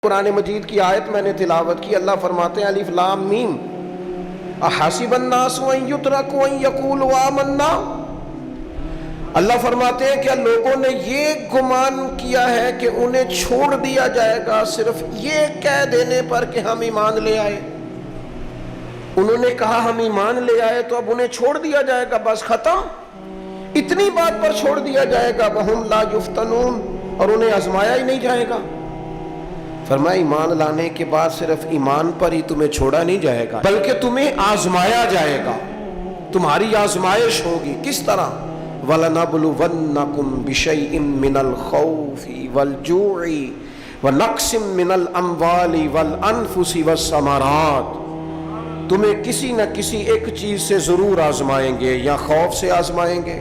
قرآن مجید کی آیت میں نے تلاوت کی، اللہ فرماتے ہیں الف لام میم احسب الناس ان یترکوا ان یقولوا آمنا۔ اللہ فرماتے ہیں کہ لوگوں نے یہ گمان کیا ہے کہ انہیں چھوڑ دیا جائے گا صرف یہ کہہ دینے پر کہ ہم ایمان لے آئے۔ انہوں نے کہا ہم ایمان لے آئے تو اب انہیں چھوڑ دیا جائے گا، بس ختم، اتنی بات پر چھوڑ دیا جائے گا۔ وہم لا یفتنون، اور انہیں آزمایا ہی نہیں جائے گا۔ فرمایا ایمان لانے کے بعد صرف ایمان پر ہی تمہیں چھوڑا نہیں جائے گا، بلکہ تمہیں آزمایا جائے گا، تمہاری آزمائش ہوگی۔ کس طرح؟ وَلَنَبْلُوَنَّكُمْ بِشَيْءٍ مِّنَ الْخَوْفِ وَالْجُوعِ وَنَقْصٍ مِّنَ الْأَمْوَالِ وَالْأَنفُسِ وَالثَّمَرَاتِ، تمہیں کسی نہ کسی ایک چیز سے ضرور آزمائیں گے، یا خوف سے آزمائیں گے،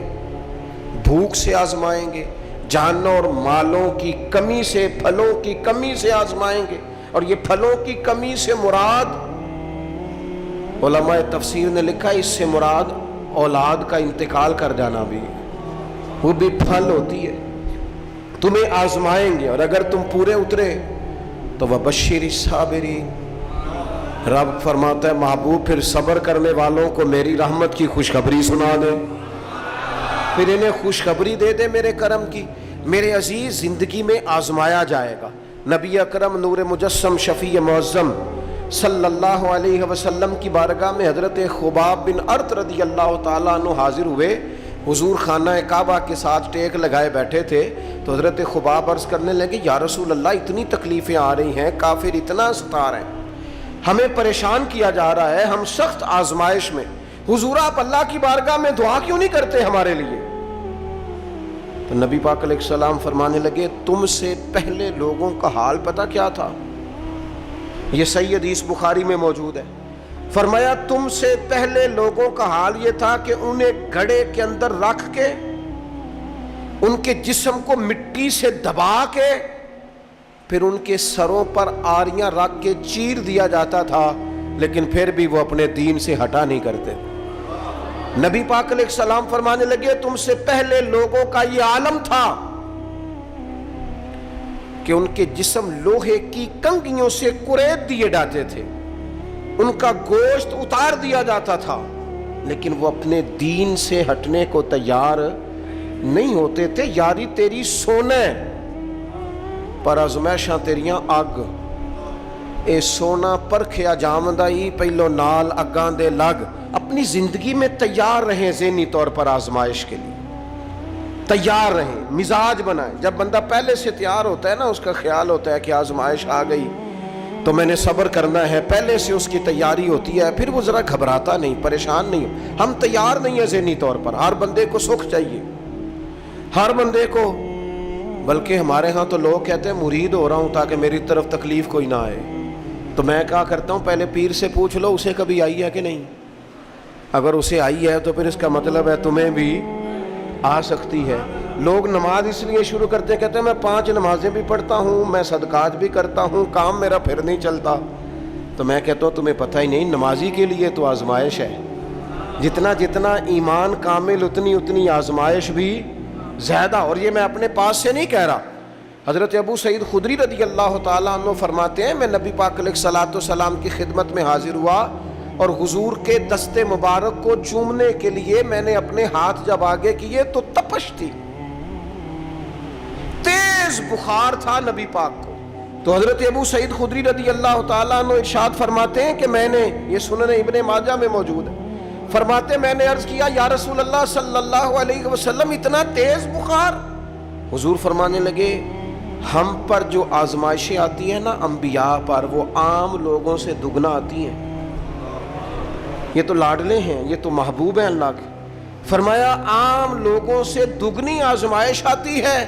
بھوک سے آزمائیں گے، جانوں اور مالوں کی کمی سے، پھلوں کی کمی سے آزمائیں گے۔ اور یہ پھلوں کی کمی سے مراد، علماء تفسیر نے لکھا اس سے مراد اولاد کا انتقال کر جانا بھی، وہ بھی پھل ہوتی ہے۔ تمہیں آزمائیں گے، اور اگر تم پورے اترے تو وَبَشِّرِ الصَّابِرِينَ، رب فرماتا ہے محبوب پھر صبر کرنے والوں کو میری رحمت کی خوشخبری سنا دے، پھر انہیں خوشخبری دے دے میرے کرم کی۔ میرے عزیز، زندگی میں آزمایا جائے گا۔ نبی اکرم نور مجسم شفیع معظم صلی اللہ علیہ وسلم کی بارگاہ میں حضرت خباب بن ارت رضی اللہ تعالیٰ عنہ حاضر ہوئے۔ حضور خانہ کعبہ کے ساتھ ٹیک لگائے بیٹھے تھے، تو حضرت خباب عرض کرنے لگے یا رسول اللہ اتنی تکلیفیں آ رہی ہیں، کافر اتنا ستا رہے ہیں، ہمیں پریشان کیا جا رہا ہے، ہم سخت آزمائش میں، حضور آپ اللہ کی بارگاہ میں دعا کیوں نہیں کرتے ہمارے لیے؟ تو نبی پاک علیہ السلام فرمانے لگے تم سے پہلے لوگوں کا حال پتہ کیا تھا؟ یہ صحیح حدیث بخاری میں موجود ہے۔ فرمایا تم سے پہلے لوگوں کا حال یہ تھا کہ انہیں گھڑے کے اندر رکھ کے، ان کے جسم کو مٹی سے دبا کے، پھر ان کے سروں پر آریاں رکھ کے چیر دیا جاتا تھا، لیکن پھر بھی وہ اپنے دین سے ہٹا نہیں کرتے۔ نبی پاک علیہ السلام فرمانے لگے تم سے پہلے لوگوں کا یہ عالم تھا کہ ان کے جسم لوہے کی کنگھیوں سے کریت دیے جاتے تھے، ان کا گوشت اتار دیا جاتا تھا، لیکن وہ اپنے دین سے ہٹنے کو تیار نہیں ہوتے تھے۔ یاری تیری سونے پر ازمائشاں تیریاں اگ، اے سونا پرکھیا جامدائی پہلو نال اگاں دے لگ۔ اپنی زندگی میں تیار رہیں، ذہنی طور پر آزمائش کے لیے تیار رہیں، مزاج بنائیں۔ جب بندہ پہلے سے تیار ہوتا ہے نا، اس کا خیال ہوتا ہے کہ آزمائش آ گئی تو میں نے صبر کرنا ہے، پہلے سے اس کی تیاری ہوتی ہے، پھر وہ ذرا گھبراتا نہیں، پریشان نہیں۔ ہم تیار نہیں ہیں ذہنی طور پر۔ ہر بندے کو سکھ چاہیے، ہر بندے کو، بلکہ ہمارے ہاں تو لوگ کہتے ہیں مرید ہو رہا ہوں تاکہ میری طرف تکلیف کوئی نہ آئے۔ تو میں کہا کرتا ہوں پہلے پیر سے پوچھ لو اسے کبھی آئی ہے کہ نہیں، اگر اسے آئی ہے تو پھر اس کا مطلب ہے تمہیں بھی آ سکتی ہے۔ لوگ نماز اس لیے شروع کرتے کہتے ہیں میں 5 نمازیں بھی پڑھتا ہوں، میں صدقات بھی کرتا ہوں، کام میرا پھر نہیں چلتا۔ تو میں کہتا ہوں تمہیں پتہ ہی نہیں، نمازی کے لیے تو آزمائش ہے، جتنا جتنا ایمان کامل اتنی اتنی آزمائش بھی زیادہ۔ اور یہ میں اپنے پاس سے نہیں کہہ رہا، حضرت ابو سعید خدری رضی اللہ تعالیٰ عنہ فرماتے ہیں میں نبی پاک علیہ السلام کی خدمت میں حاضر ہوا، اور حضور کے دست مبارک کو چومنے کے لیے میں نے اپنے ہاتھ جب آگے کیے تو تپش تھی، تیز بخار تھا نبی پاک کو۔ تو حضرت ابو سعید خدری رضی اللہ تعالیٰ عنہ ارشاد فرماتے ہیں کہ میں نے، یہ سنن ابن ماجہ میں موجود ہے، فرماتے میں نے عرض کیا یا رسول اللہ صلی اللہ علیہ وسلم اتنا تیز بخار؟ حضور فرمانے لگے ہم پر جو آزمائشیں آتی ہیں نا انبیاء پر، وہ عام لوگوں سے دگنا آتی ہیں۔ یہ تو لاڈلے ہیں، یہ تو محبوب ہیں اللہ کے۔ فرمایا عام لوگوں سے دگنی آزمائش آتی ہے،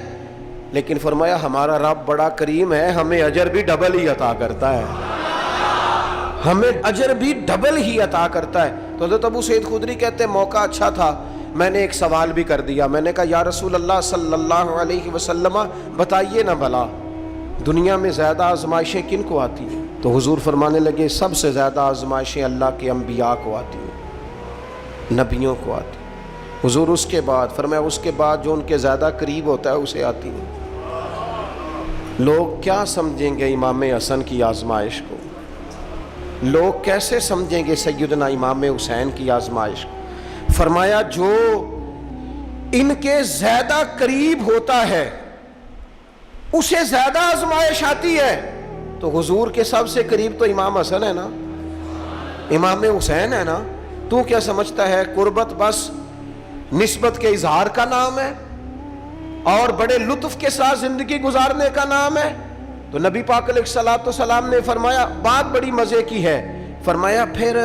لیکن فرمایا ہمارا رب بڑا کریم ہے، ہمیں اجر بھی ڈبل ہی عطا کرتا ہے، ہمیں اجر بھی ڈبل ہی عطا کرتا ہے۔ تو حضرت ابو سعید خدری کہتے ہیں موقع اچھا تھا، میں نے ایک سوال بھی کر دیا، میں نے کہا یا رسول اللہ صلی اللہ علیہ وسلم بتائیے نا بھلا دنیا میں زیادہ آزمائشیں کن کو آتی ہیں؟ تو حضور فرمانے لگے سب سے زیادہ آزمائشیں اللہ کے انبیاء کو آتی ہیں، نبیوں کو آتی ہیں۔ حضور اس کے بعد فرمایا اس کے بعد جو ان کے زیادہ قریب ہوتا ہے اسے آتی ہیں۔ لوگ کیا سمجھیں گے امام حسن کی آزمائش کو؟ لوگ کیسے سمجھیں گے سیدنا امام حسین کی آزمائش کو؟ فرمایا جو ان کے زیادہ قریب ہوتا ہے اسے زیادہ آزمائش آتی ہے. تو حضور کے سب سے قریب تو امام حسن ہے نا، امام حسین ہے نا. تو کیا سمجھتا ہے قربت بس نسبت کے اظہار کا نام ہے اور بڑے لطف کے ساتھ زندگی گزارنے کا نام ہے؟ تو نبی پاک علیہ الصلوۃ والسلام نے فرمایا بات بڑی مزے کی ہے. فرمایا پھر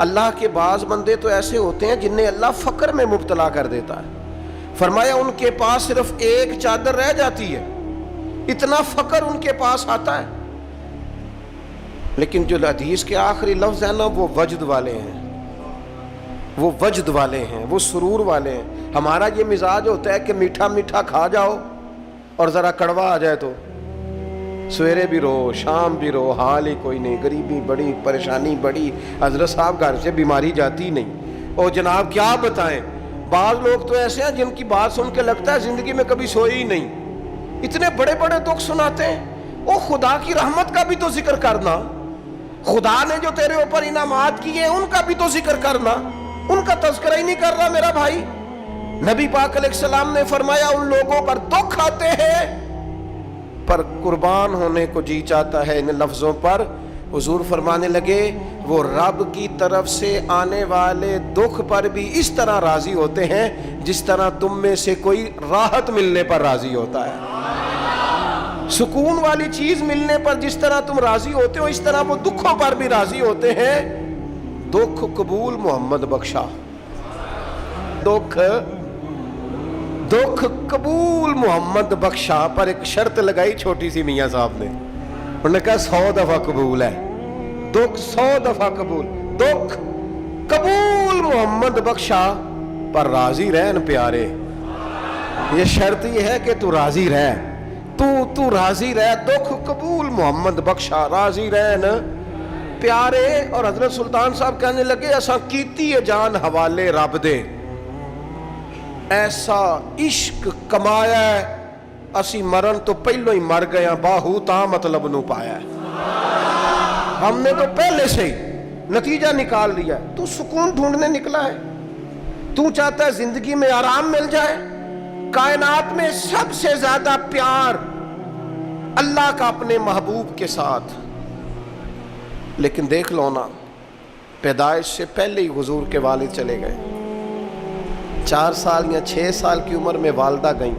اللہ کے بعض بندے تو ایسے ہوتے ہیں جنہیں اللہ فقر میں مبتلا کر دیتا ہے. فرمایا ان کے پاس صرف ایک چادر رہ جاتی ہے، اتنا فقر ان کے پاس آتا ہے. لیکن جو حدیث کے آخری لفظ ہیں نا وہ وجد والے ہیں، وہ وجد والے ہیں، وہ سرور والے ہیں. ہمارا یہ مزاج ہوتا ہے کہ میٹھا میٹھا کھا جاؤ اور ذرا کڑوا آ جائے تو سویرے بھی رو شام بھی رو، حال ہی کوئی نہیں، غریبی بڑی، پریشانی بڑی، حضرت صاحب گھر سے بیماری جاتی نہیں. اور جناب کیا بتائیں، بعض لوگ تو ایسے ہیں جن کی بات سن کے لگتا ہے زندگی میں کبھی سوئے ہی نہیں، اتنے بڑے بڑے دکھ سناتے ہیں. او خدا کی رحمت کا بھی تو ذکر کرنا، خدا نے جو تیرے اوپر انعامات کیے ان کا بھی تو ذکر کرنا. ان کا تذکرہ ہی نہیں کر رہا میرا بھائی. نبی پاک علیہ السلام نے فرمایا ان لوگوں پر دکھ آتے ہیں پر قربان ہونے کو جی چاہتا ہے. ان لفظوں پر حضور فرمانے لگے وہ رب کی طرف سے آنے والے دکھ پر بھی اس طرح راضی ہوتے ہیں جس طرح تم میں سے کوئی راحت ملنے پر راضی ہوتا ہے. سکون والی چیز ملنے پر جس طرح تم راضی ہوتے ہو اس طرح وہ دکھوں پر بھی راضی ہوتے ہیں. دکھ قبول محمد بخشا، دکھ قبول محمد بخشا. پر ایک شرط لگائی چھوٹی سی میاں صاحب نے، انہوں نے کہا 100 دفعہ قبول ہے. دکھ 100 دفعہ قبول، دکھ قبول محمد بخشا پر راضی رہن پیارے. یہ شرط یہ ہے کہ تو راضی رہ، تو راضی رہ. دکھ قبول محمد بخشا، راضی رہن پیارے. اور حضرت سلطان صاحب کہنے لگے اساں کیتی ہے جان حوالے رب دے، ایسا عشق کمایا ہے اسی مرن تو پہلو ہی مر گیا، باہو تا مطلب نو پایا ہے. ہم نے تو پہلے سے ہی نتیجہ نکال لیا ہے. تو سکون ڈھونڈنے نکلا ہے، تو چاہتا ہے زندگی میں آرام مل جائے. کائنات میں سب سے زیادہ پیار اللہ کا اپنے محبوب کے ساتھ. لیکن دیکھ لو نا، پیدائش سے پہلے ہی حضور کے والد چلے گئے. 4 سال یا 6 سال کی عمر میں والدہ گئیں.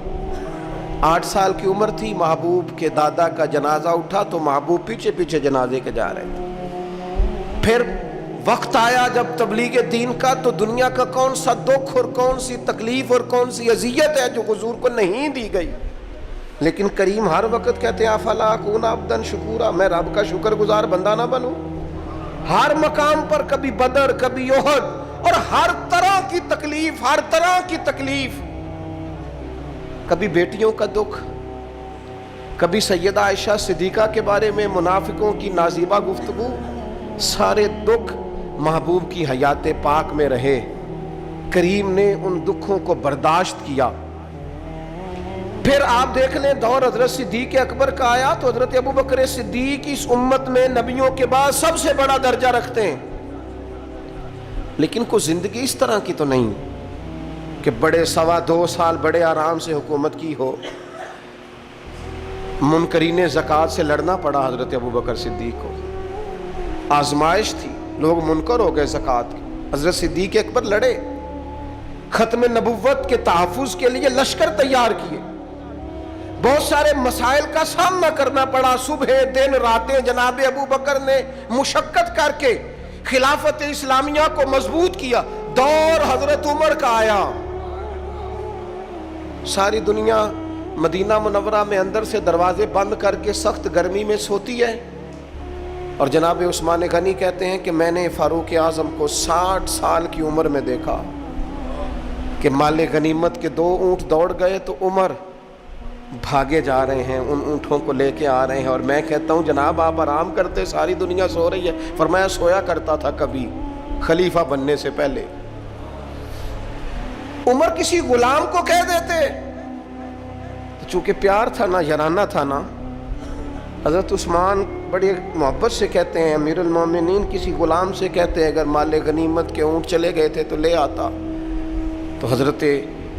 8 سال کی عمر تھی، محبوب کے دادا کا جنازہ اٹھا تو محبوب پیچھے پیچھے جنازے کے جا رہے تھے. پھر وقت آیا جب تبلیغ دین کا، تو دنیا کا کون سا دکھ اور کون سی تکلیف اور کون سی اذیت ہے جو حضور کو نہیں دی گئی. لیکن کریم ہر وقت کہتے ہیں افلا اکون عبدا شکورا، میں رب کا شکر گزار بندہ نہ بنوں. ہر مقام پر کبھی بدر کبھی احد، اور ہر طرح کی تکلیف، ہر طرح کی تکلیف. کبھی بیٹیوں کا دکھ، کبھی سیدہ عائشہ صدیقہ کے بارے میں منافقوں کی نازیبہ گفتگو. سارے دکھ محبوب کی حیات پاک میں رہے. کریم نے ان دکھوں کو برداشت کیا. پھر آپ دیکھ لیں دور حضرت صدیق اکبر کا آیا تو حضرت ابوبکر صدیق اس امت میں نبیوں کے بعد سب سے بڑا درجہ رکھتے ہیں. لیکن کوئی زندگی اس طرح کی تو نہیں کہ بڑے 2.25 سال بڑے آرام سے حکومت کی ہو. منکرین زکوٰۃ سے لڑنا پڑا حضرت ابوبکر صدیق کو. آزمائش تھی، لوگ منکر ہو گئے زکوٰۃ کے. حضرت صدیق اکبر لڑے، ختم نبوت کے تحفظ کے لیے لشکر تیار کیے. بہت سارے مسائل کا سامنا کرنا پڑا. صبح دن راتیں جناب ابوبکر نے مشقت کر کے خلافت اسلامیہ کو مضبوط کیا. دور حضرت عمر کا آیا، ساری دنیا مدینہ منورہ میں اندر سے دروازے بند کر کے سخت گرمی میں سوتی ہے. اور جناب عثمان غنی کہتے ہیں کہ میں نے فاروق اعظم کو 60 سال کی عمر میں دیکھا کہ مال غنیمت کے 2 اونٹ دوڑ گئے تو عمر بھاگے جا رہے ہیں، ان اونٹوں کو لے کے آ رہے ہیں. اور میں کہتا ہوں جناب آپ آرام کرتے، ساری دنیا سو رہی ہے. فرمایا سویا کرتا تھا کبھی خلیفہ بننے سے پہلے. عمر کسی غلام کو کہہ دیتے، چونکہ پیار تھا نا، یارانہ تھا نا، حضرت عثمان بڑی محبت سے کہتے ہیں امیر المومنین کسی غلام سے کہتے ہیں اگر مال غنیمت کے اونٹ چلے گئے تھے تو لے آتا. تو حضرت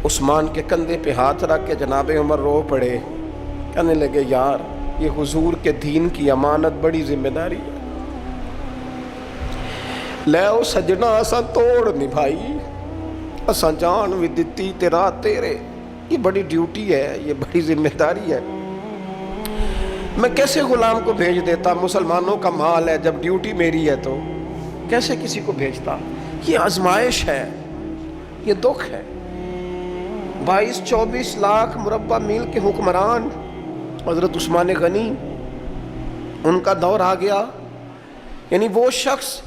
عثمان کے کندھے پہ ہاتھ رکھ کے جناب عمر رو پڑے. کہنے لگے یار یہ حضور کے دین کی امانت بڑی ذمہ داری ہے. لے او سجنا اساں توڑ نبھائی اساں جان بھی دتی تیرا تیرے. یہ بڑی ڈیوٹی ہے, یہ بڑی ذمہ داری ہے. میں کیسے غلام کو بھیج دیتا؟ مسلمانوں کا مال ہے, جب ڈیوٹی میری ہے تو کیسے کسی کو بھیجتا؟ یہ آزمائش ہے, یہ دکھ ہے. 22-24 لاکھ مربع میل کے حکمران حضرت عثمان غنی, ان کا دور آ گیا. یعنی وہ شخص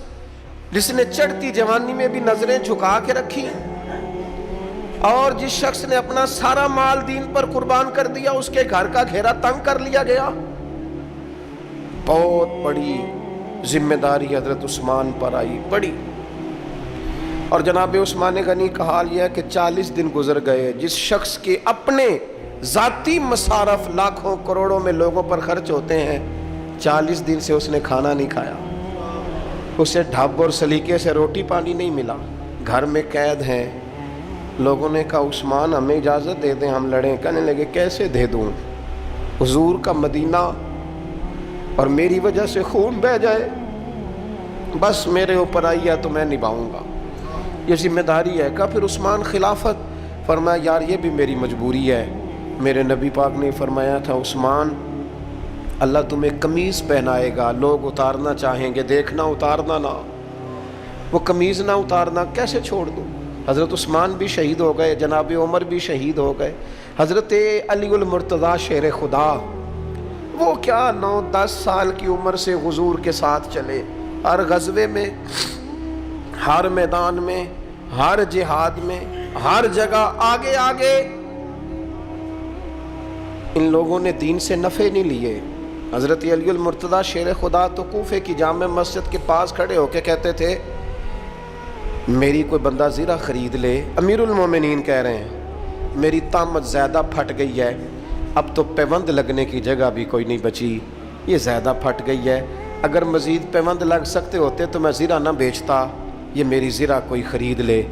جس نے چڑھتی جوانی میں بھی نظریں جھکا کے رکھی, اور جس شخص نے اپنا سارا مال دین پر قربان کر دیا, اس کے گھر کا گھیرا تنگ کر لیا گیا. بہت بڑی ذمہ داری حضرت عثمان پر آئی, بڑی. اور جناب عثمان غنی کا حال یہ ہے کہ 40 دن گزر گئے. جس شخص کے اپنے ذاتی مصارف لاکھوں کروڑوں میں لوگوں پر خرچ ہوتے ہیں, 40 دن سے اس نے کھانا نہیں کھایا. اسے ڈھب اور سلیقے سے روٹی پانی نہیں ملا, گھر میں قید ہیں. لوگوں نے کہا عثمان ہمیں اجازت دے دیں ہم لڑیں. کہنے لگے کیسے دے دوں؟ حضور کا مدینہ اور میری وجہ سے خون بہہ جائے, بس میرے اوپر آئی ہے تو میں نبھاؤں گا, یہ ذمہ داری ہے. کہا پھر عثمان خلافت؟ فرمایا یار یہ بھی میری مجبوری ہے. میرے نبی پاک نے فرمایا تھا عثمان اللہ تمہیں قمیض پہنائے گا, لوگ اتارنا چاہیں گے, دیکھنا اتارنا نہ. وہ قمیض نہ اتارنا کیسے چھوڑ دوں؟ حضرت عثمان بھی شہید ہو گئے, جناب عمر بھی شہید ہو گئے. حضرت علی المرتضیٰ شیر خدا, وہ کیا 9-10 سال کی عمر سے حضور کے ساتھ چلے, ہر غزوے میں, ہر میدان میں, ہر جہاد میں, ہر جگہ آگے آگے. ان لوگوں نے دین سے نفع نہیں لیے. حضرت علی المرتضیٰ شیر خدا تو کوفے کی جامع مسجد کے پاس کھڑے ہو کے کہتے تھے میری کوئی بندہ زیرہ خرید لے. امیر المومنین کہہ رہے ہیں میری طامت زیادہ پھٹ گئی ہے, اب تو پیوند لگنے کی جگہ بھی کوئی نہیں بچی, یہ زیادہ پھٹ گئی ہے. اگر مزید پیوند لگ سکتے ہوتے تو میں زیرہ نہ بیچتا, یہ میری زیرہ کوئی خرید لے,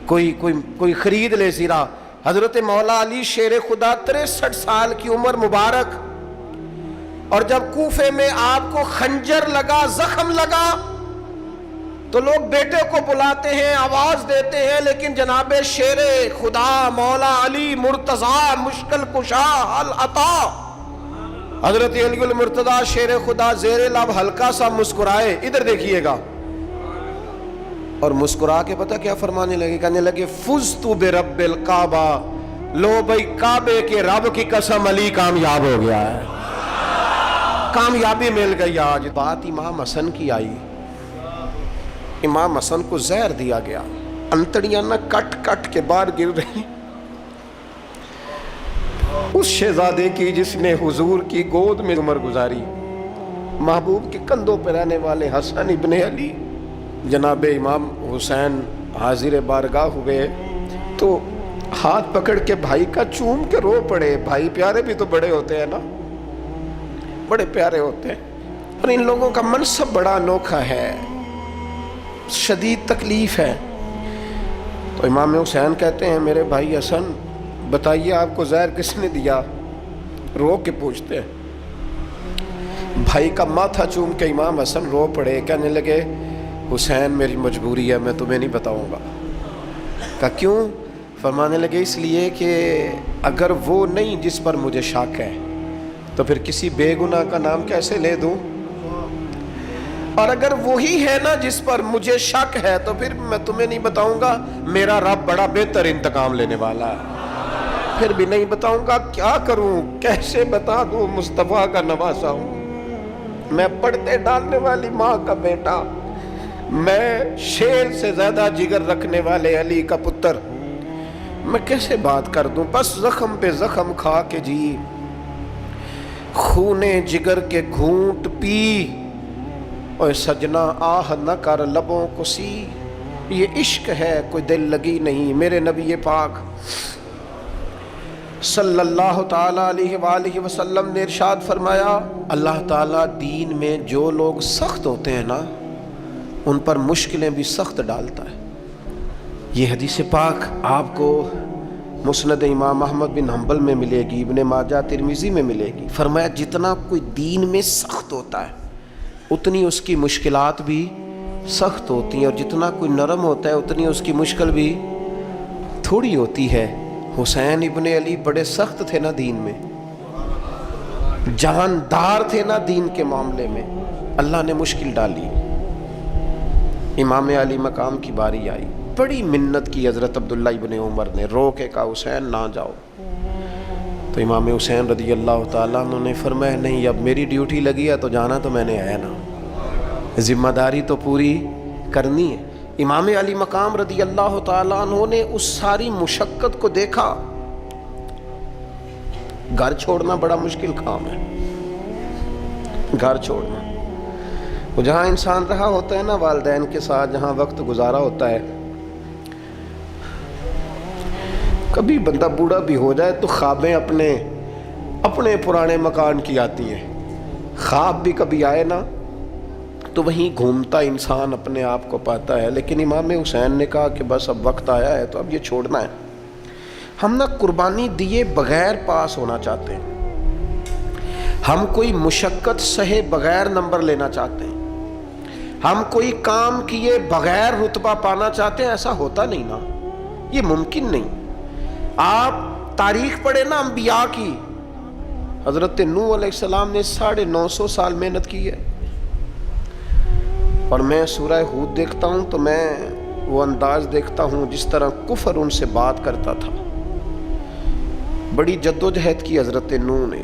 کوئی خرید لے زیرہ. حضرت مولا علی شیر خدا 63 سال کی عمر مبارک, اور جب کوفے میں آپ کو خنجر لگا, زخم لگا, تو لوگ بیٹے کو بلاتے ہیں, آواز دیتے ہیں, لیکن جناب شیر خدا مولا علی مرتضیٰ مشکل کشا حل عطا حضرت علی المرتضیٰ شیر خدا زیر لب ہلکا سا مسکرائے, ادھر دیکھیے گا, اور مسکرا کے پتہ کیا فرمانے لگے؟ کہنے لگے فزت برب الکعبہ, لو بھائی کعبے کے رب کی قسم علی کامیاب ہو گیا ہے, کامیابی مل گئی. آج بات امام حسن کی آئی, امام حسن کو زہر دیا گیا, انتڑیاں نہ کٹ کٹ کے باہر گر رہی. اس شہزادے کی جس نے حضور کی گود میں عمر گزاری, محبوب کے کندھوں پہ رہنے والے حسن ابن علی, جناب امام حسین حاضر بارگاہ ہوئے تو ہاتھ پکڑ کے بھائی کا چوم کے رو پڑے. بھائی پیارے بھی تو بڑے ہوتے ہیں نا, بڑے پیارے ہوتے ہیں. اور ان لوگوں کا منصب بڑا انوکھا ہے, شدید تکلیف ہے. تو امام حسین کہتے ہیں میرے بھائی حسن بتائیے آپ کو زہر کس نے دیا؟ رو کے پوچھتے ہیں. بھائی کا ماتھا چوم کے امام حسن رو پڑے, کہنے لگے حسین میری مجبوری ہے, میں تمہیں نہیں بتاؤں گا. کہا کیوں؟ فرمانے لگے اس لیے کہ اگر وہ نہیں جس پر مجھے شک ہے تو پھر کسی بے گناہ کا نام کیسے لے دوں, اور اگر وہی ہے نا جس پر مجھے شک ہے تو پھر میں تمہیں نہیں بتاؤں گا. میرا رب بڑا بہتر انتقام لینے والا ہے, پھر بھی نہیں بتاؤں گا. کیا کروں, کیسے بتا دوں؟ مصطفیٰ کا نواسا ہوں, میں پردے ڈالنے والی ماں کا بیٹا, میں شیر سے زیادہ جگر رکھنے والے علی کا پتر, میں کیسے بات کر دوں؟ بس زخم پہ زخم کھا کے جی, خونے جگر کے گھونٹ پی, اور سجنا آہ نہ کر لبوں کو سی. یہ عشق ہے کوئی دل لگی نہیں. میرے نبی پاک صلی اللہ تعالیٰ علیہ وآلہ وسلم نے ارشاد فرمایا، اللہ تعالیٰ دین میں جو لوگ سخت ہوتے ہیں نا ان پر مشکلیں بھی سخت ڈالتا ہے۔ یہ حدیث پاک آپ کو مسند امام احمد بن حنبل میں ملے گی، ابن ماجہ ترمذی میں ملے گی۔ فرمایا جتنا کوئی دین میں سخت ہوتا ہے اتنی اس کی مشکلات بھی سخت ہوتی ہیں، اور جتنا کوئی نرم ہوتا ہے اتنی اس کی مشکل بھی تھوڑی ہوتی ہے۔ حسین ابن علی بڑے سخت تھے نا دین میں، جاندار تھے نا دین کے معاملے میں، اللہ نے مشکل ڈالی۔ امام علی مقام کی باری آئی، بڑی منت کی حضرت عبداللہ ابن عمر نے، رو کے کہا حسین نہ جاؤ۔ تو امام حسین رضی اللہ تعالیٰ عنہ نے فرمایا نہیں، اب میری ڈیوٹی لگی ہے تو جانا تو میں نے ہے نا، ذمہ داری تو پوری کرنی ہے۔ امام علی مقام رضی اللہ تعالیٰ عنہ نے اس ساری مشقت کو دیکھا۔ گھر چھوڑنا بڑا مشکل کام ہے، گھر چھوڑنا، وہ جہاں انسان رہا ہوتا ہے نا والدین کے ساتھ، جہاں وقت گزارا ہوتا ہے، کبھی بندہ بوڑھا بھی ہو جائے تو خوابیں اپنے پرانے مکان کی آتی ہیں۔ خواب بھی کبھی آئے نا تو وہیں گھومتا انسان اپنے آپ کو پاتا ہے، لیکن امام حسین نے کہا کہ بس اب وقت آیا ہے تو اب یہ چھوڑنا ہے۔ ہم نہ قربانی دیے بغیر پاس ہونا چاہتے ہیں، ہم کوئی مشقت سہے بغیر نمبر لینا چاہتے ہیں، ہم کوئی کام کیے بغیر رتبہ پانا چاہتے ہیں۔ ایسا ہوتا نہیں نا، یہ ممکن نہیں۔ آپ تاریخ پڑھیں نا انبیاء کی، حضرت نوح علیہ السلام نے 950 سال محنت کی ہے، اور میں سورہ ہود دیکھتا ہوں تو میں وہ انداز دیکھتا ہوں جس طرح کفر ان سے بات کرتا تھا۔ بڑی جدوجہد کی حضرت نوح نے،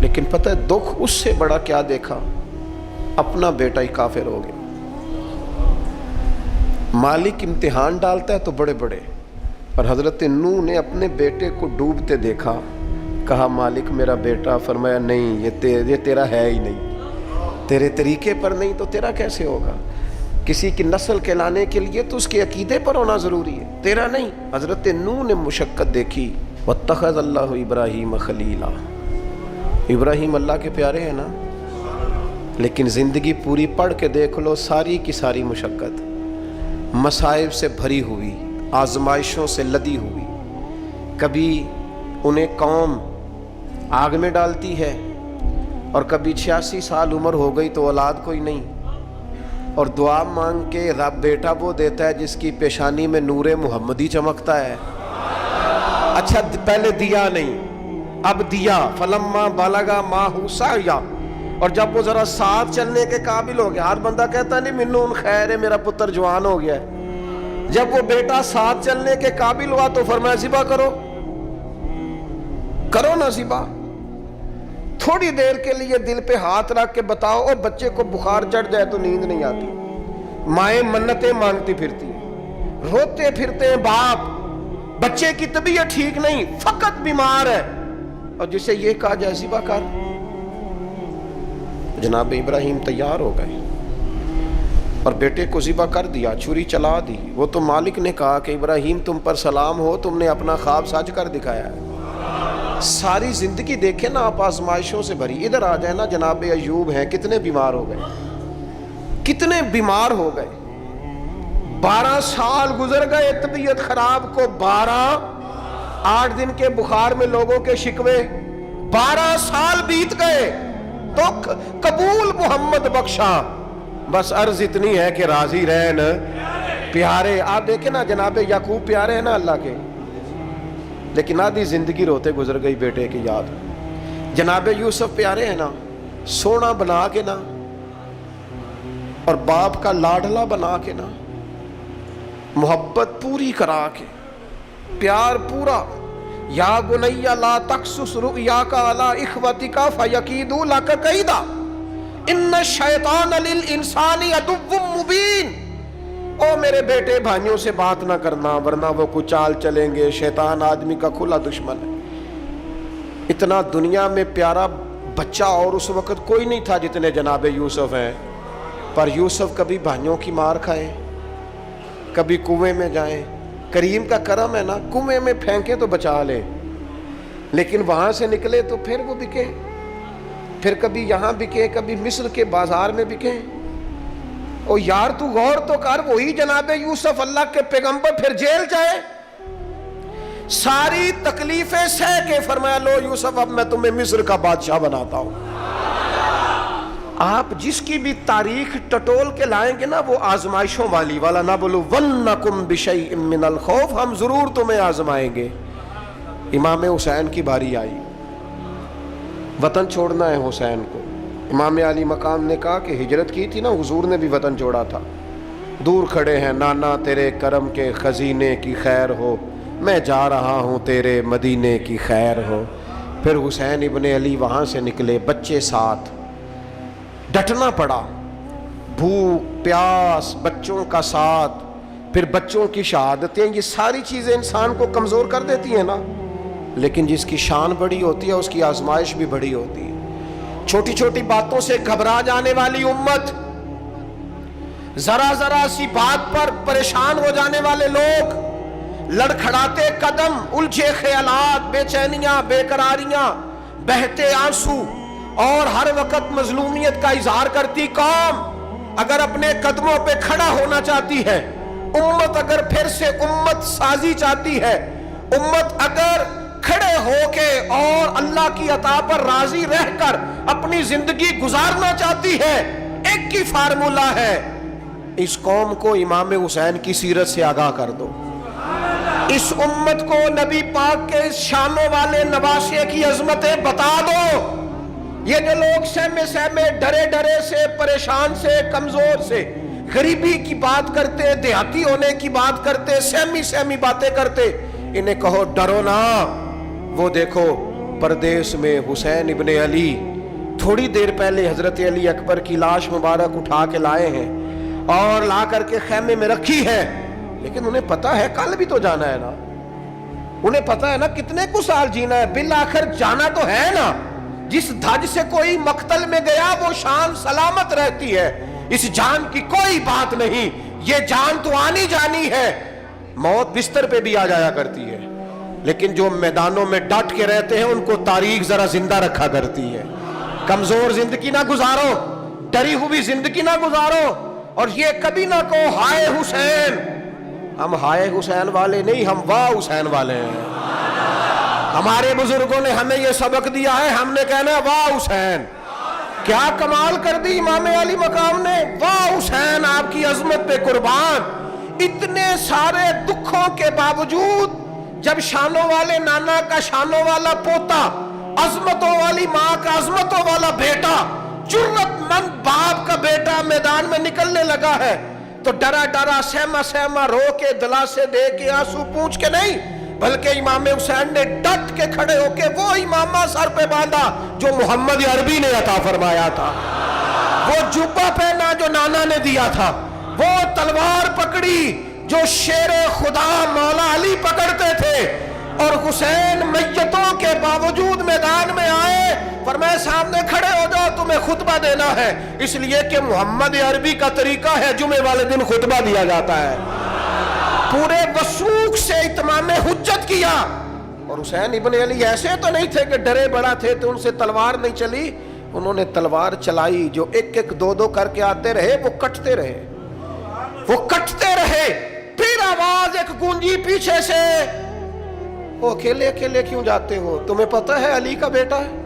لیکن پتہ ہے دکھ اس سے بڑا کیا دیکھا؟ اپنا بیٹا ہی کافر ہو گیا۔ مالک امتحان ڈالتا ہے تو بڑے بڑے، اور حضرت نوح نے اپنے بیٹے کو ڈوبتے دیکھا، کہا مالک میرا بیٹا، فرمایا نہیں یہ تیرا ہے ہی نہیں، تیرے طریقے پر نہیں تو تیرا کیسے ہوگا؟ کسی کی نسل کہلانے کے لیے تو اس کے عقیدے پر ہونا ضروری ہے، تیرا نہیں۔ حضرت نوح نے مشقت دیکھی۔ واتخذ اللہ ابراہیم خلیلا، ابراہیم اللہ کے پیارے ہیں نا، لیکن زندگی پوری پڑھ کے دیکھ لو، ساری کی ساری مشقت مصائب سے بھری ہوئی، آزمائشوں سے لدی ہوئی۔ کبھی انہیں قوم آگ میں ڈالتی ہے، اور کبھی 86 سال عمر ہو گئی تو اولاد کوئی نہیں، اور دعا مانگ کے رب بیٹا وہ دیتا ہے جس کی پیشانی میں نور محمدی چمکتا ہے۔ اچھا پہلے دیا نہیں، اب دیا، فلما بالغا ماہ سعیا، اور جب وہ ذرا ساتھ چلنے کے قابل ہو گیا، ہر بندہ کہتا نہیں منون خیر ہے میرا پتر جوان ہو گیا ہے، جب وہ بیٹا ساتھ چلنے کے قابل ہوا تو فرمایا ذبح کرو نا ذبح۔ تھوڑی دیر کے لیے دل پہ ہاتھ رکھ کے بتاؤ، اور بچے کو بخار چڑھ جائے تو نیند نہیں آتی، مائیں منتیں مانگتی پھرتی ہیں، روتے پھرتے ہیں باپ، بچے کی طبیعت ٹھیک نہیں، فقط بیمار ہے، اور جسے یہ کہا جائے ذبح کر۔ جناب ابراہیم تیار ہو گئے اور بیٹے کو ذبح کر دیا، چھری چلا دی۔ وہ تو مالک نے کہا کہ ابراہیم تم پر سلام ہو، تم نے اپنا خواب سچ کر دکھایا ہے۔ ساری زندگی دیکھیں نا آپ آزمائشوں سے بھری۔ ادھر آ جائے نا، جناب ایوب ہیں، کتنے بیمار ہو گئے، کتنے بیمار ہو گئے، 12 سال گزر گئے طبیعت خراب کو، 8 دن کے بخار میں لوگوں کے شکوے، 12 سال بیت گئے تو قبول محمد بخشا، بس عرض اتنی ہے کہ راضی رہن پیارے۔ آپ دیکھیں نا جناب یعقوب پیارے ہیں نا اللہ کے، لیکن آدھی زندگی روتے گزر گئی بیٹے کی یاد۔ جناب یوسف پیارے ہیں نا، سونا بنا کے نا، اور باپ کا لاڈلا بنا کے نا، محبت پوری کرا کے، پیار پورا۔ یا بنی لا تقصص رؤیاک علی اخوتک فیکیدوا لک کیدا ان الشیطان للانسان عدو مبین۔ او میرے بیٹے بھائیوں سے بات نہ کرنا ورنہ وہ کچھ چال چلیں گے، شیطان آدمی کا کھلا دشمن ہے۔ اتنا دنیا میں پیارا بچہ اور اس وقت کوئی نہیں تھا جتنے جناب یوسف ہیں، پر یوسف کبھی بھائیوں کی مار کھائیں، کبھی کنویں میں جائیں۔ کریم کا کرم ہے نا، کنویں میں پھینکیں تو بچا لے، لیکن وہاں سے نکلے تو پھر وہ بکے، پھر کبھی یہاں بکے، کبھی مصر کے بازار میں بکے۔ او یار تو غور تو کر، وہی جناب یوسف اللہ کے پیغمبر پھر جیل جائے، ساری تکلیفیں سہ کے فرمایا لو یوسف اب میں تمہیں مصر کا بادشاہ بناتا ہوں۔ آپ جس کی بھی تاریخ ٹٹول کے لائیں گے نا وہ آزمائشوں والی والا نہ بولو وَنَّكُمْ بِشَيْءٍ مِّنَ الْخَوْفِ، ہم ضرور تمہیں آزمائیں گے۔ امام حسین کی باری آئی، وطن چھوڑنا ہے حسین کو۔ امام علی مقام نے کہا کہ ہجرت کی تھی نا، حضور نے بھی وطن چھوڑا تھا۔ دور کھڑے ہیں، نانا تیرے کرم کے خزینے کی خیر ہو، میں جا رہا ہوں تیرے مدینے کی خیر ہو۔ پھر حسین ابن علی وہاں سے نکلے، بچے ساتھ، ڈٹنا پڑا، بھوک پیاس، بچوں کا ساتھ، پھر بچوں کی شہادتیں، یہ ساری چیزیں انسان کو کمزور کر دیتی ہیں نا، لیکن جس کی شان بڑی ہوتی ہے اس کی آزمائش بھی بڑی ہوتی ہے۔ چھوٹی چھوٹی باتوں سے گھبرا جانے والی امت، ذرا ذرا سی بات پر پریشان ہو جانے والے لوگ، لڑکھڑاتے قدم، الجھے خیالات، بے چینیاں، بے قراریاں، بہتے آنسو اور ہر وقت مظلومیت کا اظہار کرتی قوم اگر اپنے قدموں پہ کھڑا ہونا چاہتی ہے، امت اگر پھر سے امت سازی چاہتی ہے، امت اگر کھڑے ہو کے اور اللہ کی عطا پر راضی رہ کر اپنی زندگی گزارنا چاہتی ہے، ایک ہی فارمولہ ہے، اس قوم کو امام حسین کی سیرت سے آگاہ کر دو، اس امت کو نبی پاک کے شانوں والے نواسے کی عظمتیں بتا دو۔ یہ جو لوگ سہمے سہمے، ڈرے ڈرے سے، پریشان سے، کمزور سے، غریبی کی بات کرتے، دیہاتی ہونے کی بات کرتے، سہمی سہمی باتیں کرتے، انہیں کہو ڈرو نا، وہ دیکھو پردیس میں حسین ابن علی تھوڑی دیر پہلے حضرت علی اکبر کی لاش مبارک اٹھا کے لائے ہیں اور لا کر کے خیمے میں رکھی ہے، لیکن انہیں پتا ہے کل بھی تو جانا ہے نا، انہیں پتا ہے نا کتنے کو سال جینا ہے، بالآخر جانا تو ہے نا۔ جس دھج سے کوئی مقتل میں گیا وہ شان سلامت رہتی ہے، اس جان کی کوئی بات نہیں، یہ جان تو آنی جانی ہے، موت بستر پہ بھی آ جایا کرتی ہے، لیکن جو میدانوں میں ڈٹ کے رہتے ہیں ان کو تاریخ ذرا زندہ رکھا کرتی ہے۔ کمزور زندگی نہ گزارو، ڈری ہوئی زندگی نہ گزارو، اور یہ کبھی نہ کہو ہائے حسین، ہم ہائے حسین والے نہیں، ہم واہ حسین والے ہیں۔ ہمارے بزرگوں نے ہمیں یہ سبق دیا ہے، ہم نے کہنا ہے واہ حسین، کیا کمال کر دی امام علی مقام نے، واہ حسین آپ کی عظمت پہ قربان۔ اتنے سارے دکھوں کے باوجود جب شانوں والے نانا کا شانوں والا پوتا، عظمتوں والی ماں کا عظمتوں والا بیٹا، جرت مند باپ کا بیٹا میدان میں نکلنے لگا ہے تو ڈرا ڈرا، سہما سہما، رو کے دلاسے دے کے، آنسو پوچھ کے نہیں، بلکہ امام حسین نے ڈٹ کے کھڑے ہو کے وہ امامہ سر پہ باندھا جو محمد عربی نے عطا فرمایا تھا، وہ جبہ پہنا جو نانا نے دیا تھا، وہ تلوار پکڑی جو شیر خدا مولا علی پکڑتے تھے، اور حسین میتوں کے باوجود میدان میں آئے، فرمایا سامنے کھڑے ہو جاؤ، تمہیں خطبہ دینا ہے، اس لیے کہ محمد عربی کا طریقہ ہے جمعے والے دن خطبہ دیا جاتا ہے۔ پورے وثوق سے اتمام حجت کیا، اور حسین ابن علی ایسے تو نہیں تھے کہ ڈرے بڑا تھے تو ان سے تلوار نہیں چلی، انہوں نے تلوار چلائی، جو ایک ایک دو دو کر کے آتے رہے وہ کٹتے رہے، وہ کٹتے رہے، پھر آواز ایک گونجی پیچھے سے، وہ اکیلے اکیلے کیوں جاتے ہو، تمہیں پتہ ہے علی کا بیٹا ہے،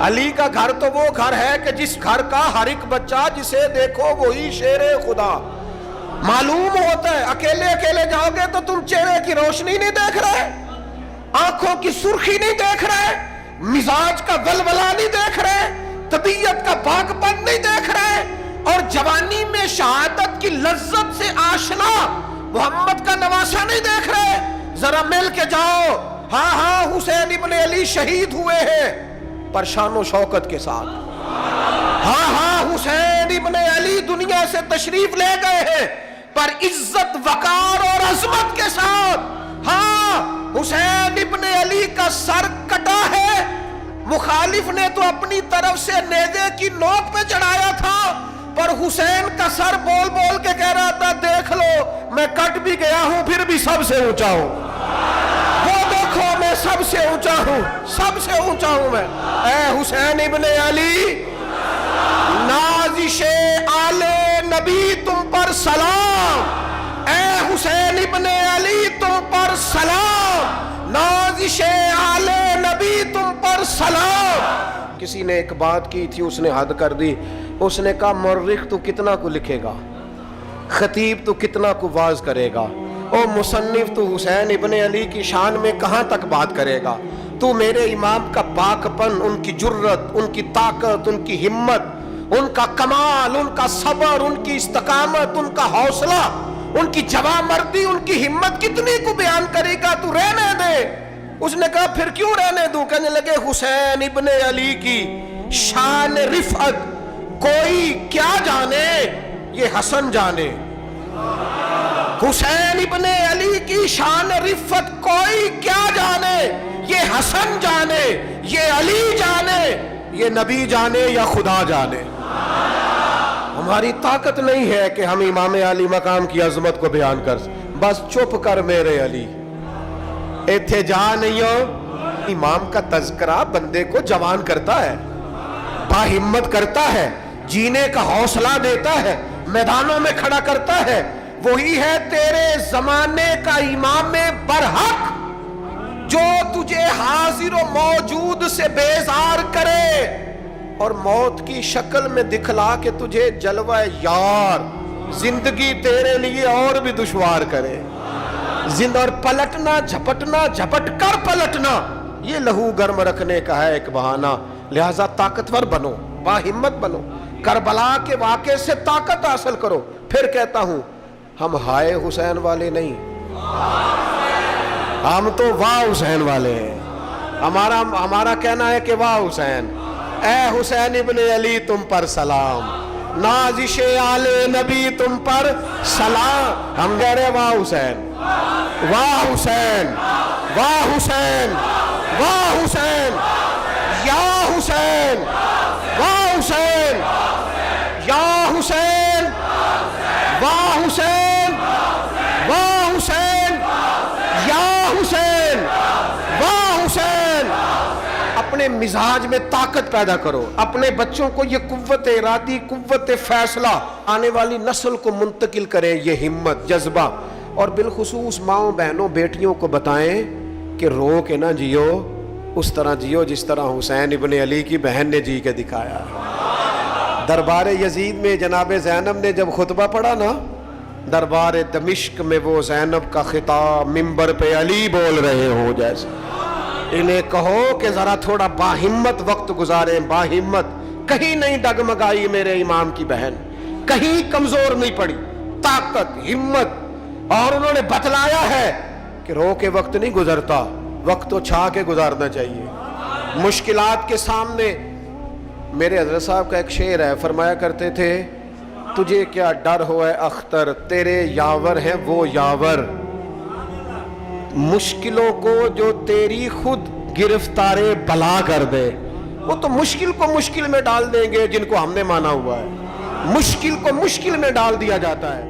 علی کا گھر تو وہ گھر ہے کہ جس گھر کا ہر ایک بچہ جسے دیکھو وہی شیر خدا معلوم ہوتا ہے۔ اکیلے اکیلے جاؤ گے تو تم چہرے کی روشنی نہیں دیکھ رہے، آنکھوں کی سرخی نہیں دیکھ رہے، مزاج کا ولولہ نہیں دیکھ رہے، طبیعت کا باغ پن نہیں دیکھ رہے، اور جوانی میں شہادت کی لذت سے آشنا محمد کا نواسا نہیں دیکھ رہے، ذرا مل کے جاؤ، ہاں ہاں حسین ابن علی شہید ہوئے ہیں پر شان و شوکت کے ساتھ، ہاں ہاں حسین ابن علی دنیا سے تشریف لے گئے ہیں پر عزت وقار اور عظمت کے ساتھ، ہاں حسین ابن علی کا سر کٹا ہے، مخالف نے تو اپنی طرف سے نیزے کی نوک پہ چڑھایا تھا، پر حسین کا سر بول بول کے کہہ رہا تھا دیکھ لو میں کٹ بھی گیا ہوں پھر بھی سب سے اونچا ہوں، وہ دیکھو میں سب سے اونچا ہوں، سب سے اونچا ہوں میں۔ اے حسین ابن علی، نازش آل نبی تم پر سلام، اے حسین ابن علی تم پر سلام، نازش آل نبی تم پر سلام۔ کسی نے ایک بات کی تھی، اس نے حد کر دی، اس نے کہا مورخ تو کتنا کو لکھے گا، خطیب تو کتنا کو واز کرے گا، او مصنف تو حسین ابن علی کی شان میں کہاں تک بات کرے گا؟ تو میرے امام کا پاکپن، ان کی جرت، ان کی طاقت، ان کی ہمت، ان کا کمال، ان کا صبر، ان کی استقامت، ان کا حوصلہ، ان کی جواں مردی، ان کی ہمت کتنی کو بیان کرے گا؟ تو رہنے دے۔ اس نے کہا پھر کیوں رہنے دوں؟ کہنے لگے حسین ابن علی کی شان رفعت کوئی کیا جانے، یہ حسن جانے۔ حسین ابن علی کی شان رفعت کوئی کیا جانے، یہ حسن جانے، یہ علی جانے، یہ نبی جانے یا خدا جانے۔ ہماری طاقت نہیں ہے کہ ہم امام علی مقام کی عظمت کو بیان کر، بس چپ کر میرے علی، ایتھے جا نہیں ہو۔ امام کا تذکرہ بندے کو جوان کرتا ہے، باہمت کرتا ہے، جینے کا حوصلہ دیتا ہے، میدانوں میں کھڑا کرتا ہے۔ وہی ہے تیرے زمانے کا امام برحق جو تجھے حاضر و موجود سے بیزار کرے اور موت کی شکل میں دکھلا کے تجھے جلوہ یار، زندگی تیرے لیے اور بھی دشوار کرے۔ اور پلٹنا، جھپٹنا، جھپٹ کر پلٹنا، یہ لہو گرم رکھنے کا ہے ایک بہانہ۔ لہذا طاقتور بنو، باہمت بنو، کربلا کے واقعے سے طاقت حاصل کرو۔ پھر کہتا ہوں ہم ہائے حسین والے نہیں، ہم تو واہ حسین والے ہیں۔ ہمارا کہنا ہے کہ واہ حسین، اے حسین ابن علی تم پر سلام، نازش آل نبی تم پر سلام۔ ہم کہہ رہے واہ حسین، واہ حسین، واہ حسین، واہ حسین، یا حسین، واہ حسین، یا حسین، واہ حسین، واہ حسین، یا حسین، واہ حسین۔ اپنے مزاج میں طاقت پیدا کرو، اپنے بچوں کو یہ قوت ارادی، قوت فیصلہ آنے والی نسل کو منتقل کریں، یہ ہمت، جذبہ۔ اور بالخصوص ماؤں، بہنوں، بیٹیوں کو بتائیں کہ رو کے نہ جیو، اس طرح جیو جس طرح حسین ابن علی کی بہن نے جی کے دکھایا۔ دربار یزید میں جناب زینب نے جب خطبہ پڑھا نا، دربار دمشق میں وہ زینب کا خطاب منبر پہ علی بول رہے ہو جیسے۔ انہیں کہو کہ ذرا تھوڑا باہمت وقت گزاریں، باہمت، کہیں نہیں ڈگمگائی میرے امام کی بہن، کہیں کمزور نہیں پڑی، طاقت، ہمت۔ اور انہوں نے بتلایا ہے کہ رو کے وقت نہیں گزرتا، وقت تو چھا کے گزارنا چاہیے۔ مشکلات کے سامنے میرے حضرت صاحب کا ایک شعر ہے، فرمایا کرتے تھے تجھے کیا ڈر ہو اے اختر، تیرے یاور ہیں وہ یاور، مشکلوں کو جو تیری خود گرفتار بلا کر دے۔ وہ تو مشکل کو مشکل میں ڈال دیں گے جن کو ہم نے مانا ہوا ہے، مشکل کو مشکل میں ڈال دیا جاتا ہے۔